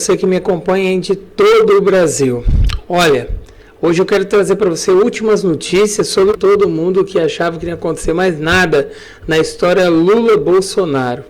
Você que me acompanha de todo o Brasil. Olha, hoje eu quero trazer para você últimas notícias sobre todo mundo que achava que não ia acontecer mais nada na história Lula-Bolsonaro.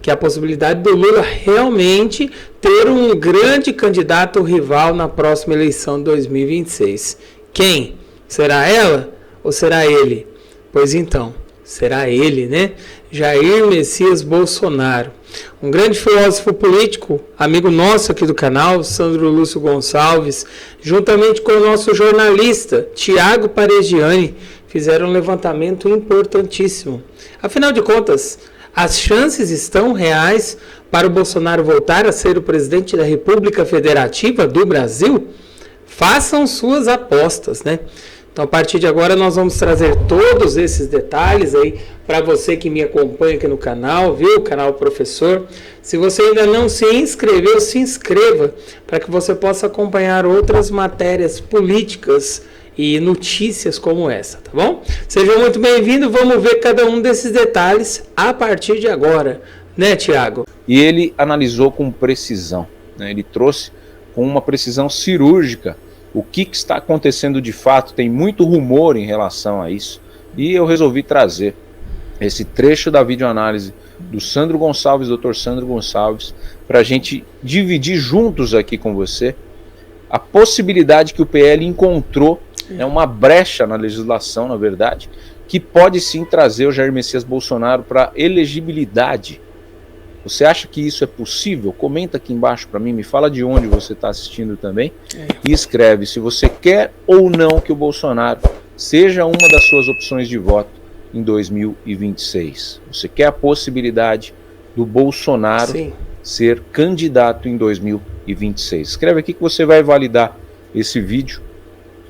Que a possibilidade do Lula realmente ter um grande candidato rival na próxima eleição de 2026. Quem? Será ela ou será ele? Pois então, será ele, né? Jair Messias Bolsonaro. Um grande filósofo político, amigo nosso aqui do canal, Sandro Lúcio Gonçalves, juntamente com o nosso jornalista, Tiago Paregiani, fizeram um levantamento importantíssimo. Afinal de contas, as chances estão reais para o Bolsonaro voltar a ser o presidente da República Federativa do Brasil? Façam suas apostas, né? Então, a partir de agora, nós vamos trazer todos esses detalhes aí para você que me acompanha aqui no canal, viu? Canal Professor. Se você ainda não se inscreveu, se inscreva para que você possa acompanhar outras matérias políticas e notícias como essa, tá bom? Seja muito bem-vindo, vamos ver cada um desses detalhes a partir de agora, né, Tiago? E ele analisou com precisão, né? Ele trouxe com uma precisão cirúrgica o que está acontecendo de fato. Tem muito rumor em relação a isso, e eu resolvi trazer esse trecho da videoanálise do Sandro Gonçalves, Dr. Sandro Gonçalves, para a gente dividir juntos aqui com você a possibilidade que o PL encontrou, uma brecha na legislação, na verdade, que pode sim trazer o Jair Messias Bolsonaro para elegibilidade. Você acha que isso é possível? Comenta aqui embaixo para mim, me fala de onde você está assistindo também e escreve se você quer ou não que o Bolsonaro seja uma das suas opções de voto em 2026. Você quer a possibilidade do Bolsonaro ser candidato em 2026? Escreve aqui que você vai validar esse vídeo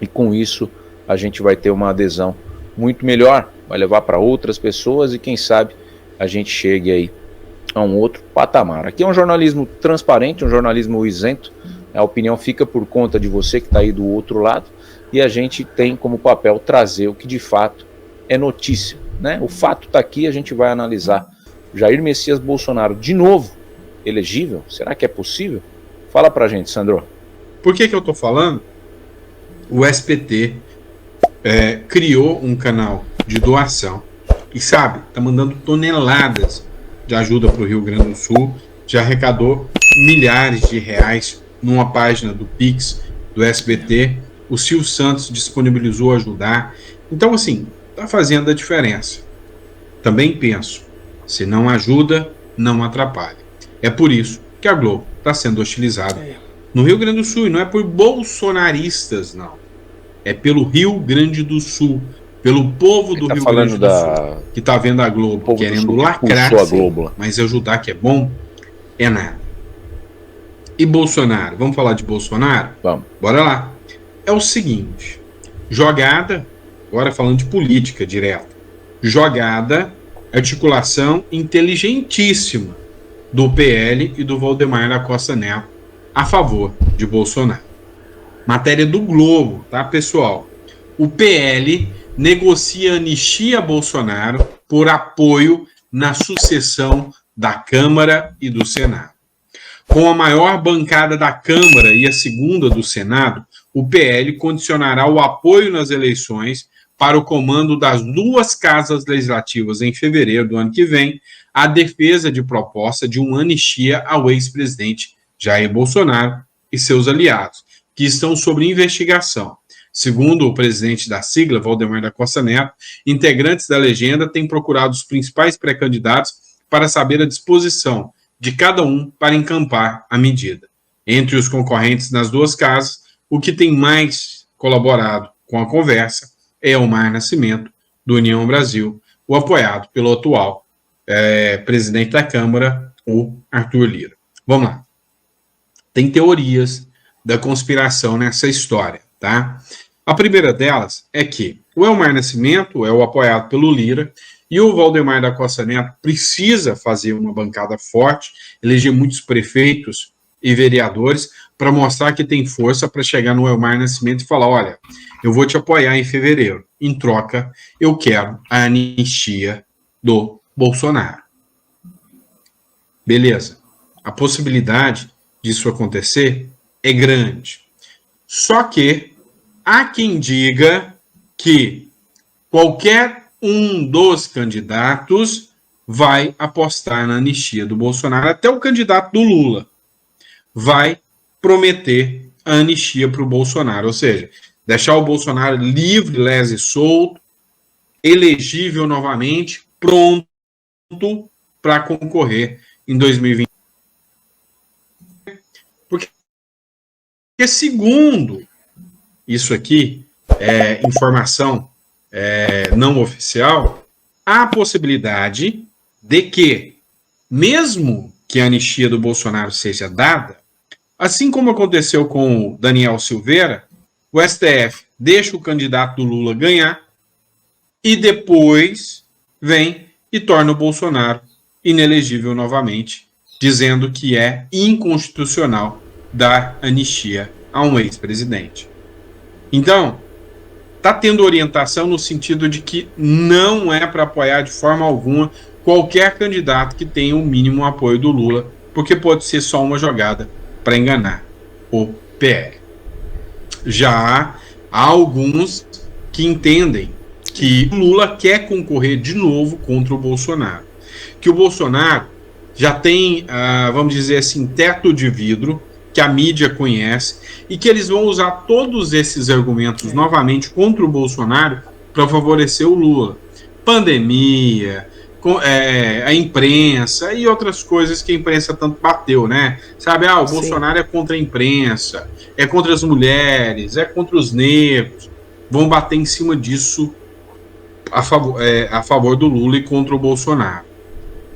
e com isso a gente vai ter uma adesão muito melhor, vai levar para outras pessoas e quem sabe a gente chegue aí a um outro patamar. Aqui é um jornalismo transparente, um jornalismo isento, a opinião fica por conta de você que está aí do outro lado e a gente tem como papel trazer o que de fato é notícia, né? O fato está aqui, a gente vai analisar. Jair Messias Bolsonaro de novo elegível? Será que é possível? Fala pra gente, Sandro. Por que eu tô falando? O SBT criou um canal de doação e sabe, tá mandando toneladas de ajuda para o Rio Grande do Sul, já arrecadou milhares de reais numa página do Pix do SBT, o Silvio Santos disponibilizou ajudar, então assim, tá fazendo a diferença. Também penso, se não ajuda, não atrapalha. É por isso que a Globo está sendo hostilizada no Rio Grande do Sul, e não é por bolsonaristas, não. É pelo Rio Grande do Sul, pelo povo do Rio Grande do Sul, que está vendo a Globo querendo lacrar, mas ajudar que é bom, é nada. E Bolsonaro? Vamos falar de Bolsonaro? Vamos. Bora lá. É o seguinte, jogada, agora falando de política direta, jogada, articulação inteligentíssima do PL e do Valdemar da Costa Neto a favor de Bolsonaro. Matéria do Globo, tá, pessoal? O PL negocia anistia a Bolsonaro por apoio na sucessão da Câmara e do Senado. Com a maior bancada da Câmara e a segunda do Senado, o PL condicionará o apoio nas eleições para o comando das duas casas legislativas em fevereiro do ano que vem, à defesa de proposta de uma anistia ao ex-presidente Jair Bolsonaro e seus aliados, que estão sob investigação. Segundo o presidente da sigla, Valdemar da Costa Neto, integrantes da legenda têm procurado os principais pré-candidatos para saber a disposição de cada um para encampar a medida. Entre os concorrentes nas duas casas, o que tem mais colaborado com a conversa é Elmar Nascimento, do União Brasil, o apoiado pelo atual presidente da Câmara, o Arthur Lira. Vamos lá. Tem teorias da conspiração nessa história, tá? A primeira delas é que o Elmar Nascimento é o apoiado pelo Lira e o Valdemar da Costa Neto precisa fazer uma bancada forte, eleger muitos prefeitos e vereadores para mostrar que tem força para chegar no Elmar Nascimento e falar, olha, eu vou te apoiar em fevereiro, em troca eu quero a anistia do Bolsonaro. Beleza. A possibilidade disso acontecer é grande. Só que há quem diga que qualquer um dos candidatos vai apostar na anistia do Bolsonaro, até o candidato do Lula vai prometer a anistia para o Bolsonaro, ou seja, deixar o Bolsonaro livre, lese e solto, elegível novamente, pronto para concorrer em 2020. Porque, segundo isso aqui, informação não oficial, há a possibilidade de que, mesmo que a anistia do Bolsonaro seja dada, assim como aconteceu com o Daniel Silveira, o STF deixa o candidato do Lula ganhar e depois vem e torna o Bolsonaro inelegível novamente, dizendo que é inconstitucional dar anistia a um ex-presidente. Então, está tendo orientação no sentido de que não é para apoiar de forma alguma qualquer candidato que tenha o mínimo apoio do Lula, porque pode ser só uma jogada para enganar o PL. Já há alguns que entendem que o Lula quer concorrer de novo contra o Bolsonaro. Que o Bolsonaro já tem, vamos dizer assim, teto de vidro, que a mídia conhece, e que eles vão usar todos esses argumentos novamente contra o Bolsonaro para favorecer o Lula. Pandemia, a imprensa e outras coisas que a imprensa tanto bateu, né? Sabe, o Bolsonaro é contra a imprensa, é contra as mulheres, é contra os negros. Vão bater em cima disso a favor do Lula e contra o Bolsonaro.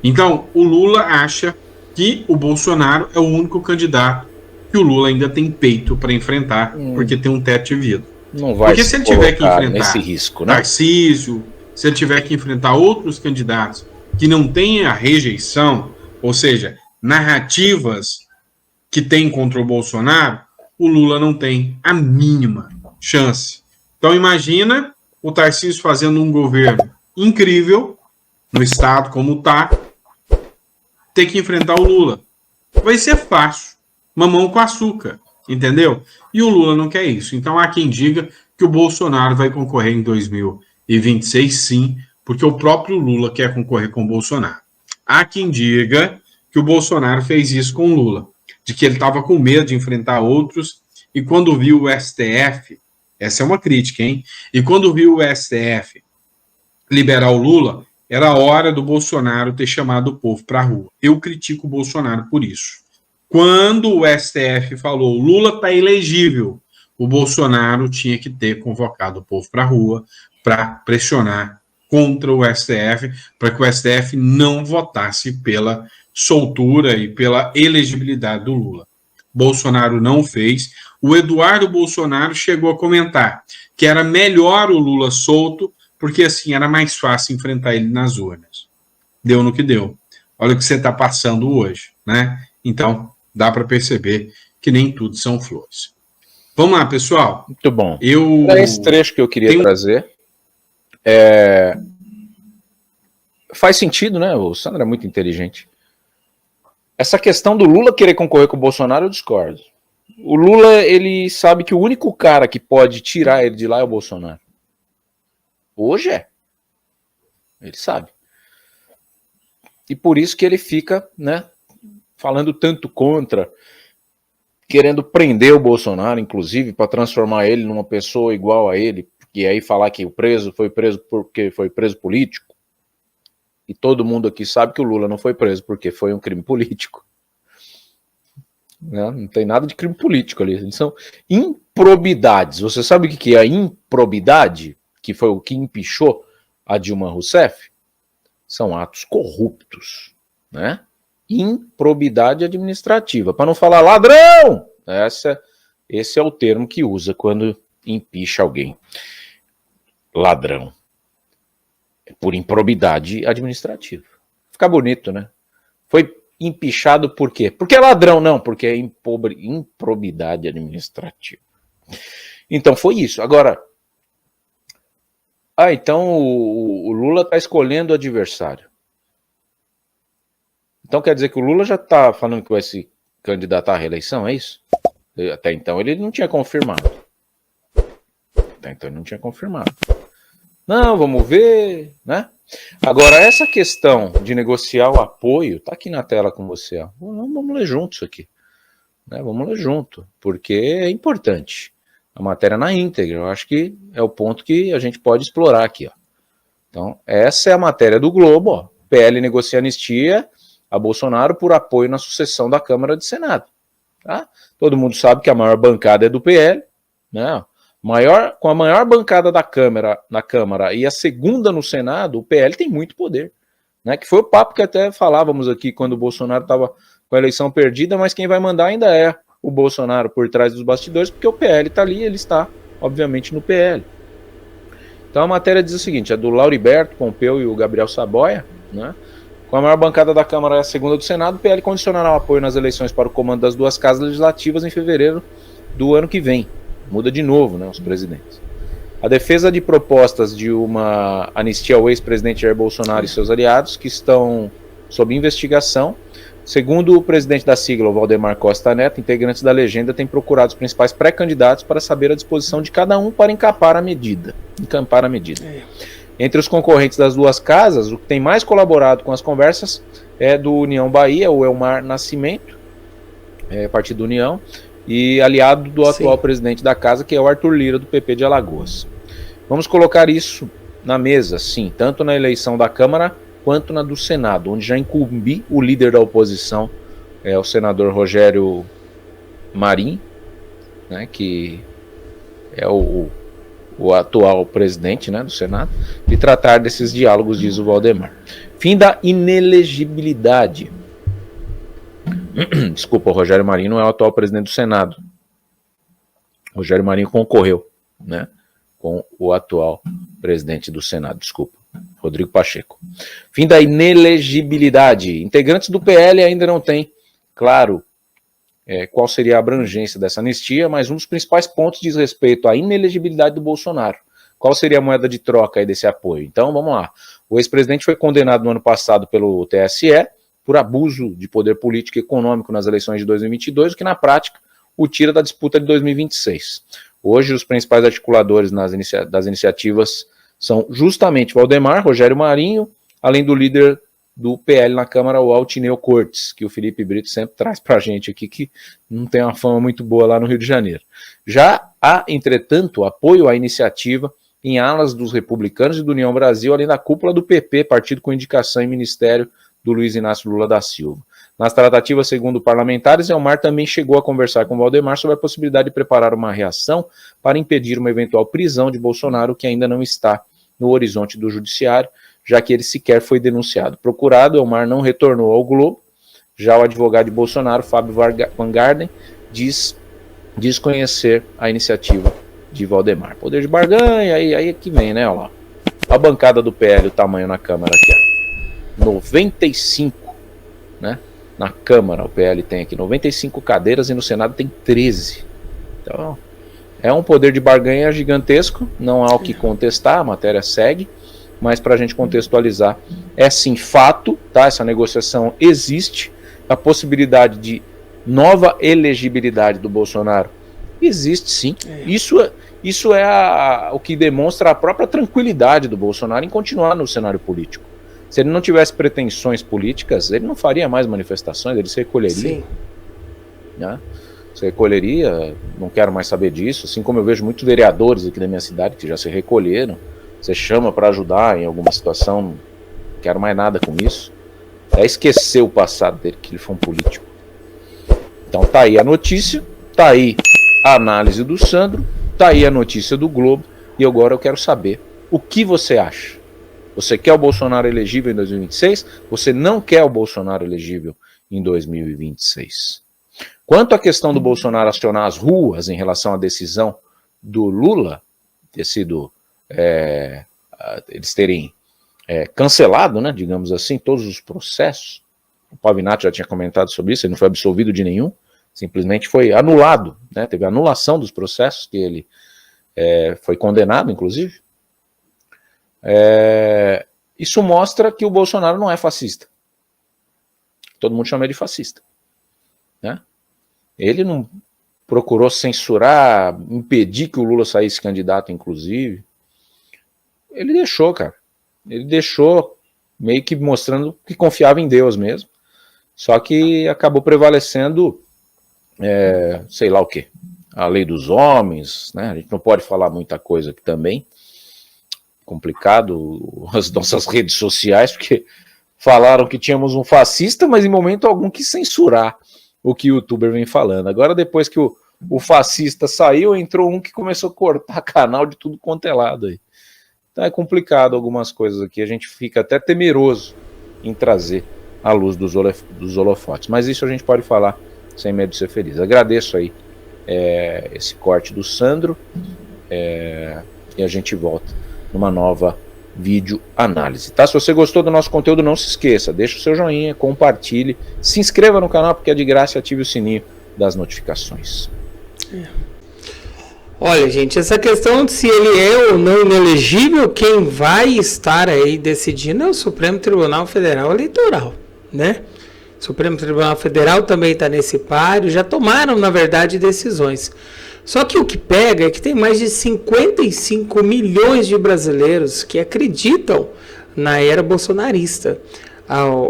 Então, o Lula acha que o Bolsonaro é o único candidato que o Lula ainda tem peito para enfrentar, porque tem um teto de vidro. Não vai porque se ele tiver que enfrentar nesse risco, né? Tarcísio, se ele tiver que enfrentar outros candidatos que não têm a rejeição, ou seja, narrativas que tem contra o Bolsonaro, o Lula não tem a mínima chance. Então imagina o Tarcísio fazendo um governo incrível no estado como está, ter que enfrentar o Lula. Vai ser fácil. Mamão com açúcar, entendeu? E o Lula não quer isso. Então há quem diga que o Bolsonaro vai concorrer em 2026, sim, porque o próprio Lula quer concorrer com o Bolsonaro. Há quem diga que o Bolsonaro fez isso com o Lula, de que ele estava com medo de enfrentar outros, e quando viu o STF, essa é uma crítica, hein? E quando viu o STF liberar o Lula, era a hora do Bolsonaro ter chamado o povo para a rua. Eu critico o Bolsonaro por isso. Quando o STF falou Lula está elegível, o Bolsonaro tinha que ter convocado o povo para a rua para pressionar contra o STF, para que o STF não votasse pela soltura e pela elegibilidade do Lula. Bolsonaro não fez. O Eduardo Bolsonaro chegou a comentar que era melhor o Lula solto, porque assim era mais fácil enfrentar ele nas urnas. Deu no que deu. Olha o que você está passando hoje, né? Então, dá para perceber que nem tudo são flores. Vamos lá, pessoal. Muito bom. Esse trecho que eu queria trazer. Faz sentido, né? O Sandro é muito inteligente. Essa questão do Lula querer concorrer com o Bolsonaro, eu discordo. O Lula, ele sabe que o único cara que pode tirar ele de lá é o Bolsonaro. Hoje é. Ele sabe. E por isso que ele fica, né, falando tanto contra, querendo prender o Bolsonaro, inclusive, para transformar ele numa pessoa igual a ele, e aí falar que o preso foi preso porque foi preso político. E todo mundo aqui sabe que o Lula não foi preso porque foi um crime político. Não tem nada de crime político ali. Eles são improbidades. Você sabe o que é a improbidade? Que foi o que empichou a Dilma Rousseff? São atos corruptos, né? Improbidade administrativa. Para não falar ladrão! Esse é o termo que usa quando empicha alguém. Ladrão. Por improbidade administrativa. Fica bonito, né? Foi empichado por quê? Porque é ladrão, não, porque é improbidade administrativa. Então foi isso. Agora, então o Lula está escolhendo o adversário. Então quer dizer que o Lula já está falando que vai se candidatar à reeleição, é isso? Até então ele não tinha confirmado. Não, vamos ver, né? Agora, essa questão de negociar o apoio, tá aqui na tela com você, ó. Vamos ler junto isso aqui, né? Vamos ler junto, porque é importante. A matéria na íntegra, eu acho que é o ponto que a gente pode explorar aqui, ó. Então, essa é a matéria do Globo, ó. PL negocia anistia a Bolsonaro por apoio na sucessão da Câmara e do Senado. Tá? Todo mundo sabe que a maior bancada é do PL, né? Com a maior bancada na Câmara e a segunda no Senado, o PL tem muito poder, né? Que foi o papo que até falávamos aqui quando o Bolsonaro estava com a eleição perdida, mas quem vai mandar ainda é o Bolsonaro por trás dos bastidores, porque o PL está ali, ele está, obviamente, no PL. Então a matéria diz o seguinte, é do Lauriberto Pompeu e o Gabriel Saboia, né? Com a maior bancada da Câmara e a segunda do Senado, o PL condicionará o apoio nas eleições para o comando das duas casas legislativas em fevereiro do ano que vem. Muda de novo, né, os presidentes. A defesa de propostas de uma anistia ao ex-presidente Jair Bolsonaro e seus aliados, que estão sob investigação. Segundo o presidente da sigla, o Valdemar Costa Neto, integrantes da legenda têm procurado os principais pré-candidatos para saber a disposição de cada um para encampar a medida. Entre os concorrentes das duas casas, o que tem mais colaborado com as conversas é do União Bahia, o Elmar Nascimento, Partido União, e aliado do atual presidente da casa, que é o Arthur Lira, do PP de Alagoas. Vamos colocar isso na mesa, sim, tanto na eleição da Câmara quanto na do Senado, onde já incumbi o líder da oposição, o senador Rogério Marinho, né, que é o atual presidente, né, do Senado, de tratar desses diálogos, diz o Valdemar. Fim da inelegibilidade. Desculpa, o Rogério Marinho não é o atual presidente do Senado. O Rogério Marinho concorreu, né, com o atual presidente do Senado, desculpa, Rodrigo Pacheco. Fim da inelegibilidade. Integrantes do PL ainda não têm, claro, qual seria a abrangência dessa anistia, mas um dos principais pontos diz respeito à inelegibilidade do Bolsonaro. Qual seria a moeda de troca aí desse apoio? Então, vamos lá. O ex-presidente foi condenado no ano passado pelo TSE por abuso de poder político e econômico nas eleições de 2022, o que na prática o tira da disputa de 2026. Hoje, os principais articuladores das iniciativas são justamente Valdemar, Rogério Marinho, além do líder do PL na Câmara, o Altineu Cortes, que o Felipe Brito sempre traz para a gente aqui, que não tem uma fama muito boa lá no Rio de Janeiro. Já há, entretanto, apoio à iniciativa em alas dos republicanos e do União Brasil, além da cúpula do PP, partido com indicação em ministério do Luiz Inácio Lula da Silva. Nas tratativas, segundo parlamentares, Elmar também chegou a conversar com Valdemar sobre a possibilidade de preparar uma reação para impedir uma eventual prisão de Bolsonaro, que ainda não está no horizonte do judiciário, já que ele sequer foi denunciado. Procurado, Elmar não retornou ao Globo. Já o advogado de Bolsonaro, Fábio Van Garden, diz desconhecer a iniciativa de Valdemar. Poder de barganha, aí é que vem, né? Olha lá. A bancada do PL, o tamanho na Câmara aqui, ó. 95, né? Na Câmara o PL tem aqui 95 cadeiras e no Senado tem 13. Então, é um poder de barganha gigantesco, não há o que contestar, a matéria segue, mas para a gente contextualizar, é sim fato, tá? Essa negociação existe, a possibilidade de nova elegibilidade do Bolsonaro existe sim. Isso é o que demonstra a própria tranquilidade do Bolsonaro em continuar no cenário político. Se ele não tivesse pretensões políticas, ele não faria mais manifestações, ele se recolheria. Sim. Né? Se recolheria, não quero mais saber disso, assim como eu vejo muitos vereadores aqui da minha cidade que já se recolheram. Você chama para ajudar em alguma situação, não quero mais nada com isso. É esquecer o passado dele, que ele foi um político. Então tá aí a notícia, tá aí a análise do Sandro, tá aí a notícia do Globo, e agora eu quero saber o que você acha. Você quer o Bolsonaro elegível em 2026? Você não quer o Bolsonaro elegível em 2026? Quanto à questão do Bolsonaro acionar as ruas em relação à decisão do Lula, ter sido, eles terem cancelado, né, digamos assim, todos os processos, o Pavinato já tinha comentado sobre isso, ele não foi absolvido de nenhum, simplesmente foi anulado, né, teve anulação dos processos, que ele foi condenado, inclusive. Isso mostra que o Bolsonaro não é fascista. Todo mundo chama ele de fascista, né? Ele não procurou censurar, impedir que o Lula saísse candidato, inclusive. Ele deixou, cara. Ele deixou meio que mostrando que confiava em Deus mesmo. Só que acabou prevalecendo, sei lá o quê. A lei dos homens, né? A gente não pode falar muita coisa aqui também. Complicado as nossas redes sociais, porque falaram que tínhamos um fascista, mas em momento algum quis censurar o que o youtuber vem falando. Agora, depois que o fascista saiu, entrou um que começou a cortar canal de tudo quanto é lado aí. Então é complicado algumas coisas aqui, a gente fica até temeroso em trazer à luz dos holofotes. Mas isso a gente pode falar sem medo de ser feliz. Agradeço aí esse corte do Sandro e a gente volta numa nova vídeo análise, tá? Se você gostou do nosso conteúdo, não se esqueça, deixa o seu joinha, compartilhe, se inscreva no canal porque é de graça e ative o sininho das notificações. Olha, gente, essa questão de se ele é ou não inelegível, quem vai estar aí decidindo é o Supremo Tribunal Federal Eleitoral, né? O Supremo Tribunal Federal também está nesse páreo, já tomaram, na verdade, decisões. Só que o que pega é que tem mais de 55 milhões de brasileiros que acreditam na era bolsonarista.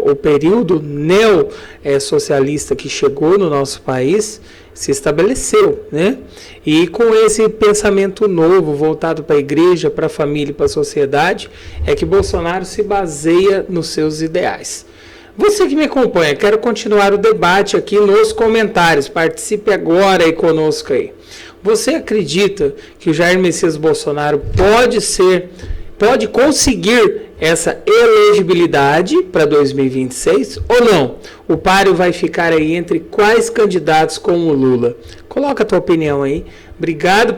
O período neo-socialista que chegou no nosso país se estabeleceu, né? E com esse pensamento novo, voltado para a igreja, para a família e para a sociedade, é que Bolsonaro se baseia nos seus ideais. Você que me acompanha, quero continuar o debate aqui nos comentários. Participe agora aí conosco aí. Você acredita que o Jair Messias Bolsonaro pode conseguir essa elegibilidade para 2026 ou não? O páreo vai ficar aí entre quais candidatos com o Lula? Coloca a tua opinião aí. Obrigado.